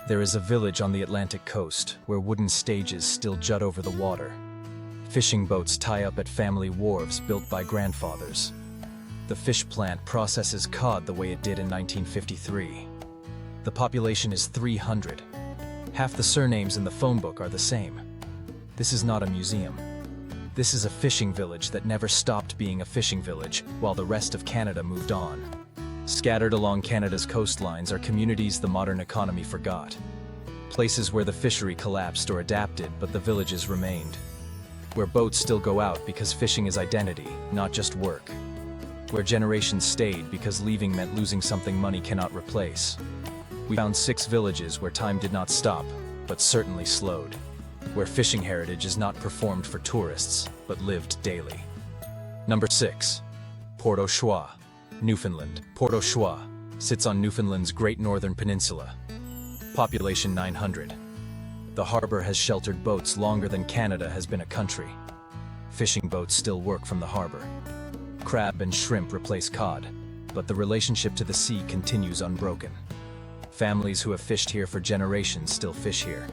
There is a village on the Atlantic coast where wooden stages still jut over the water. Fishing boats tie up at family wharves built by grandfathers. The fish plant processes cod the way it did in 1953. The population is 300. Half the surnames in the phone book are the same. This is not a museum. This is a fishing village that never stopped being a fishing village while the rest of Canada moved on. Scattered along Canada's coastlines are communities the modern economy forgot. Places where the fishery collapsed or adapted, but the villages remained. Where boats still go out because fishing is identity, not just work. Where generations stayed because leaving meant losing something money cannot replace. We found 6 villages where time did not stop, but certainly slowed. Where fishing heritage is not performed for tourists, but lived daily. Number 6. Choix, Newfoundland. Choix sits on Newfoundland's Great Northern Peninsula. Population 900. The harbor has sheltered boats longer than Canada has been a country. Fishing boats still work from the harbor. Crab and shrimp replace cod, but the relationship to the sea continues unbroken. Families who have fished here for generations still fish here.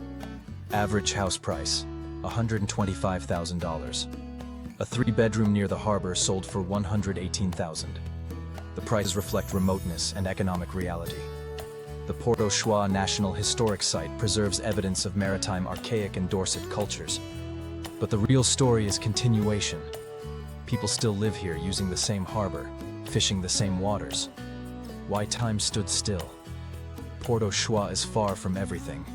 Average house price, $125,000. A 3-bedroom near the harbor sold for $118,000. The prices reflect remoteness and economic reality. The Choix National Historic Site preserves evidence of maritime archaic and Dorset cultures. But the real story is continuation. People still live here using the same harbor, fishing the same waters. Why time stood still? Choix is far from everything.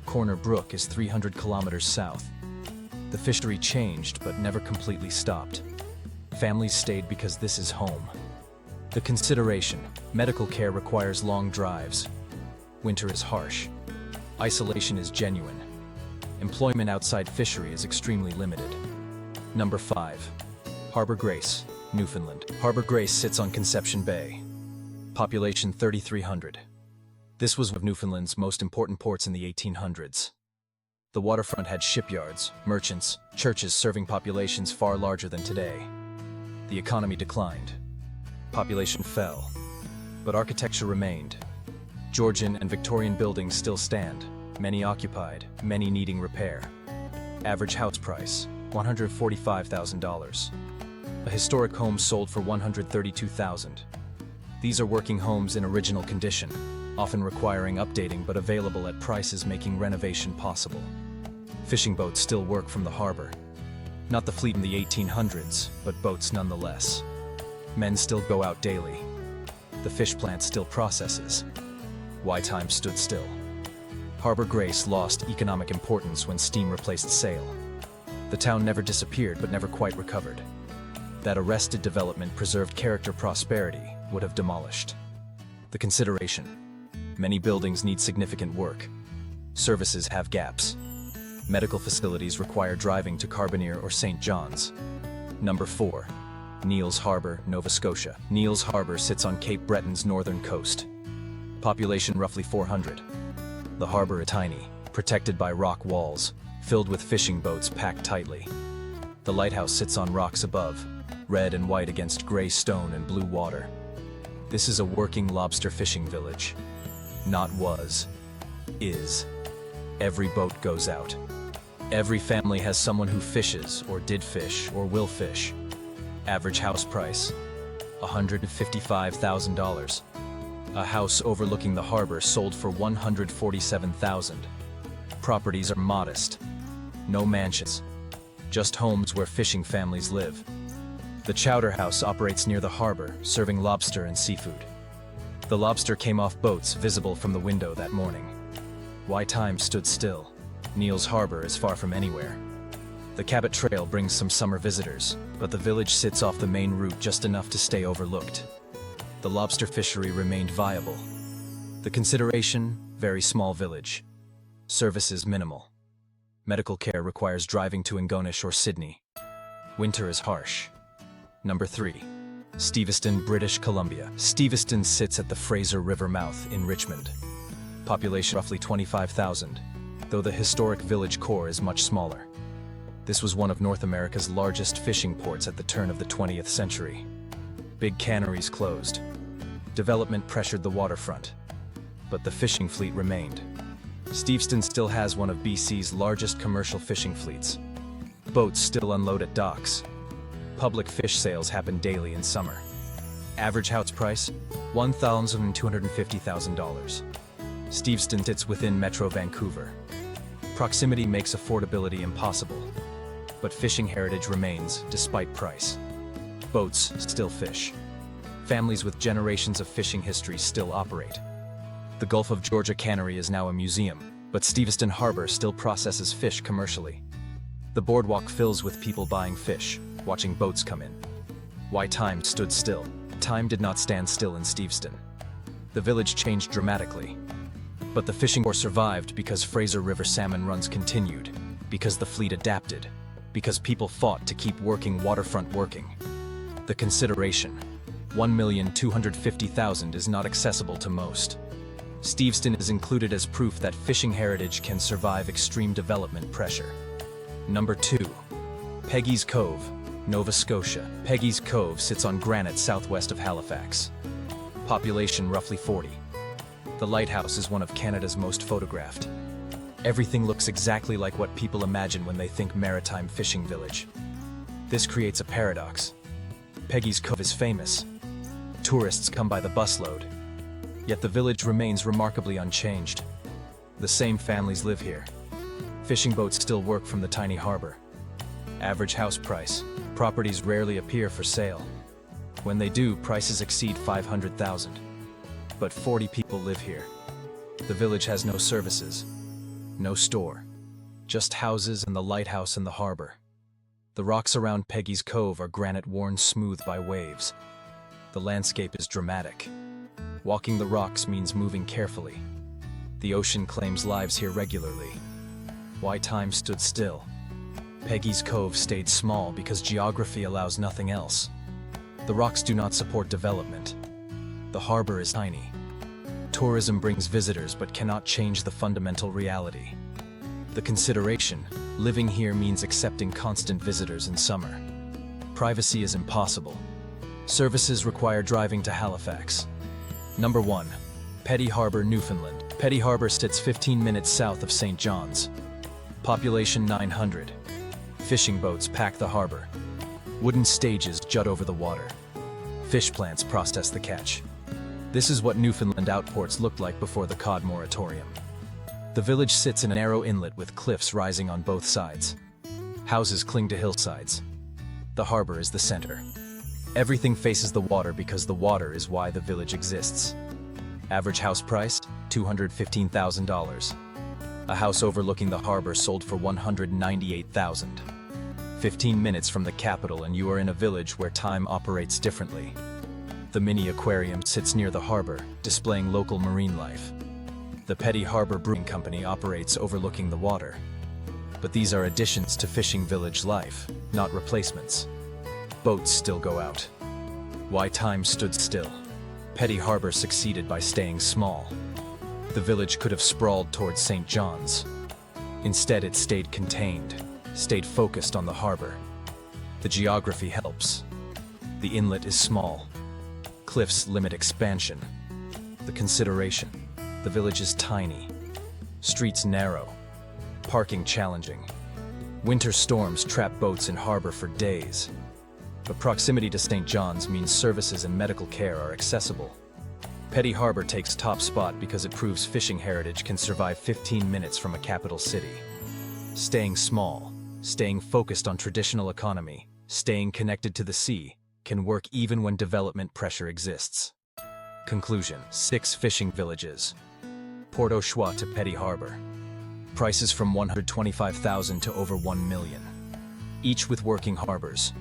Corner Brook is 300 kilometers south. The fishery changed but never completely stopped. Families stayed because this is home. The consideration: medical care requires long drives. Winter is harsh. Isolation is genuine. Employment outside fishery is extremely limited. Number 5. Harbour Grace, Newfoundland. Harbour Grace sits on Conception Bay. Population 3,300. This was one of Newfoundland's most important ports in the 1800s. The waterfront had shipyards, merchants, churches serving populations far larger than today. The economy declined. Population fell, but architecture remained. Georgian and Victorian buildings still stand, many occupied, many needing repair. Average house price, $145,000. A historic home sold for $132,000. These are working homes in original condition, often requiring updating but available at prices making renovation possible. Fishing boats still work from the harbor. Not the fleet in the 1800s, but boats nonetheless. Men still go out daily. The fish plant still processes. Why time stood still? Harbour Grace lost economic importance when steam replaced sail. The town never disappeared but never quite recovered. That arrested development preserved character prosperity would have demolished. The consideration: many buildings need significant work. Services have gaps. Medical facilities require driving to Carbonear or St. John's. Number 4. Neil's Harbour, Nova Scotia. Neil's Harbour sits on Cape Breton's northern coast. Population roughly 400. The harbour is tiny, protected by rock walls, filled with fishing boats packed tightly. The lighthouse sits on rocks above, red and white against gray stone and blue water. This is a working lobster fishing village. Not was, is. Every boat goes out. Every family has someone who fishes, or did fish, or will fish. Average house price, $155,000. A house overlooking the harbor sold for $147,000. Properties are modest. No mansions. Just homes where fishing families live. The Chowder House operates near the harbor, serving lobster and seafood. The lobster came off boats visible from the window that morning. Why time stood still? Neil's Harbour is far from anywhere. The Cabot Trail brings some summer visitors, but the village sits off the main route just enough to stay overlooked. The lobster fishery remained viable. The consideration: very small village. Services minimal. Medical care requires driving to Ingonish or Sydney. Winter is harsh. Number 3. Steveston, British Columbia. Steveston sits at the Fraser River mouth in Richmond. Population roughly 25,000, though the historic village core is much smaller. This was one of North America's largest fishing ports at the turn of the 20th century. Big canneries closed. Development pressured the waterfront, but the fishing fleet remained. Steveston still has one of BC's largest commercial fishing fleets. Boats still unload at docks. Public fish sales happen daily in summer. Average house price, $1,250,000. Steveston sits within Metro Vancouver. Proximity makes affordability impossible. But fishing heritage remains, despite price. Boats still fish. Families with generations of fishing history still operate. The Gulf of Georgia cannery is now a museum, but Steveston Harbor still processes fish commercially. The boardwalk fills with people buying fish, watching boats come in. Why time stood still? Time did not stand still in Steveston. The village changed dramatically. But the fishing war survived because Fraser River salmon runs continued, because the fleet adapted, because people fought to keep waterfront working. The consideration, $1,250,000, is not accessible to most. Steveston is included as proof that fishing heritage can survive extreme development pressure. Number 2. Peggy's Cove, Nova Scotia. Peggy's Cove sits on granite southwest of Halifax. Population roughly 40. The lighthouse is one of Canada's most photographed. Everything looks exactly like what people imagine when they think maritime fishing village. This creates a paradox. Peggy's Cove is famous. Tourists come by the busload. Yet the village remains remarkably unchanged. The same families live here. Fishing boats still work from the tiny harbor. Average house price. Properties rarely appear for sale. When they do, prices exceed $500,000. But 40 people live here. The village has no services. No store. Just houses and the lighthouse and the harbor. The rocks around Peggy's Cove are granite worn smooth by waves. The landscape is dramatic. Walking the rocks means moving carefully. The ocean claims lives here regularly. Why time stood still? Peggy's Cove stayed small because geography allows nothing else. The rocks do not support development. The harbor is tiny. Tourism brings visitors but cannot change the fundamental reality. The consideration, living here means accepting constant visitors in summer. Privacy is impossible. Services require driving to Halifax. Number 1. Petty Harbour, Newfoundland. Petty Harbour sits 15 minutes south of St. John's. Population 900. Fishing boats pack the harbor. Wooden stages jut over the water. Fish plants process the catch. This is what Newfoundland outports looked like before the cod moratorium. The village sits in a narrow inlet with cliffs rising on both sides. Houses cling to hillsides. The harbor is the center. Everything faces the water because the water is why the village exists. Average house price, $215,000. A house overlooking the harbor sold for $198,000. 15 minutes from the capital and you are in a village where time operates differently. The mini aquarium sits near the harbor, displaying local marine life. The Petty Harbour Brewing Company operates overlooking the water. But these are additions to fishing village life, not replacements. Boats still go out. Why time stood still? Petty Harbour succeeded by staying small. The village could have sprawled towards St. John's. Instead, it stayed contained, stayed focused on the harbor. The geography helps. The inlet is small. Cliffs limit expansion. The consideration. The village is tiny. Streets narrow. Parking challenging. Winter storms trap boats in harbor for days. But proximity to St. John's means services and medical care are accessible. Petty Harbour takes top spot because it proves fishing heritage can survive 15 minutes from a capital city. Staying small, staying focused on traditional economy, staying connected to the sea, can work even when development pressure exists. Conclusion: 6 fishing villages. Port au Choix to Petty Harbour. Prices from $125,000 to over $1 million. Each with working harbors.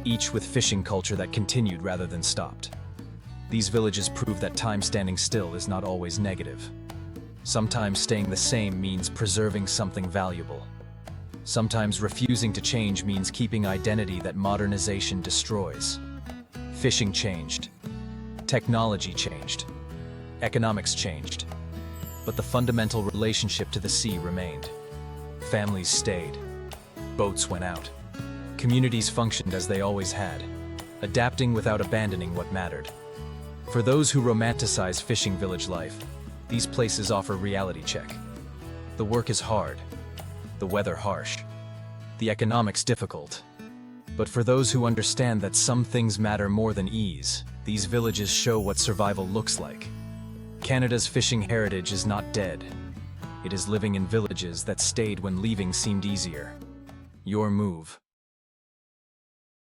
Each with fishing culture that continued rather than stopped. These villages prove that time standing still is not always negative. Sometimes staying the same means preserving something valuable. Sometimes refusing to change means keeping identity that modernization destroys. Fishing changed. Technology changed. Economics changed. But the fundamental relationship to the sea remained. Families stayed. Boats went out. Communities functioned as they always had, adapting without abandoning what mattered. For those who romanticize fishing village life, these places offer reality check. The work is hard, the weather harsh, the economics difficult. But for those who understand that some things matter more than ease, these villages show what survival looks like. Canada's fishing heritage is not dead. It is living in villages that stayed when leaving seemed easier. Your move,